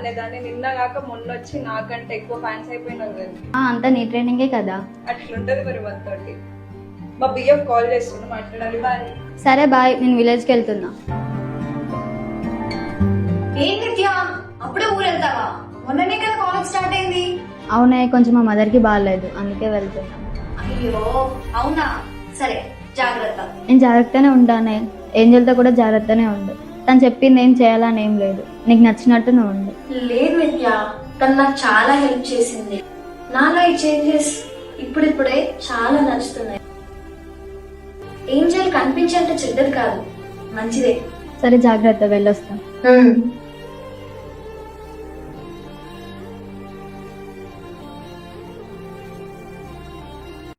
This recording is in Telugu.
అనేదాన్ని, నిన్న కాక మొన్న వచ్చి నాకంటే ఎక్కువ ఫ్యాన్స్ అయిపోయినారు కదా. అంతా నీ ట్రైనింగే కదా. అట్లుంటది మరి మనతోటి. మా బియ్యం కాల్ చేస్తున్నా, మాట్లాడాలి. బాయ్. సరే బాయ్, నేను విలేజ్కి వెళ్తున్నా. ఏం నిత్య, అప్పుడే ఊరు వెళ్తావా? మొన్ననే కదా కాలేజ్ స్టార్ట్ అయింది. అవునే, కొంచెం మా మదర్కి బాగాలేదు, అందుకే వెళ్తున్నా. అయ్యో అవునా, సరే జాగ్రత్త. నేను జాగ్రత్తనే ఉంటానే, ఏంజల్తో కూడా జాగ్రత్తనే ఉండు. తను చెప్పింది ఏం చేయాలని ఏం లేదు, నీకు నచ్చినట్టు నువ్వు ఉండు. లేదు నిత్య, తను నాకు చాలా హెల్ప్ చేసింది. నా లైఫ్ చేంజెస్ ఇప్పుడిప్పుడే చాలా నచ్చుతున్నాయి. ఏంజల్ కనిపించేంత చెడ్డది కాదు, మంచిదే. సరే జాగ్రత్త, వెళ్ళొస్తా.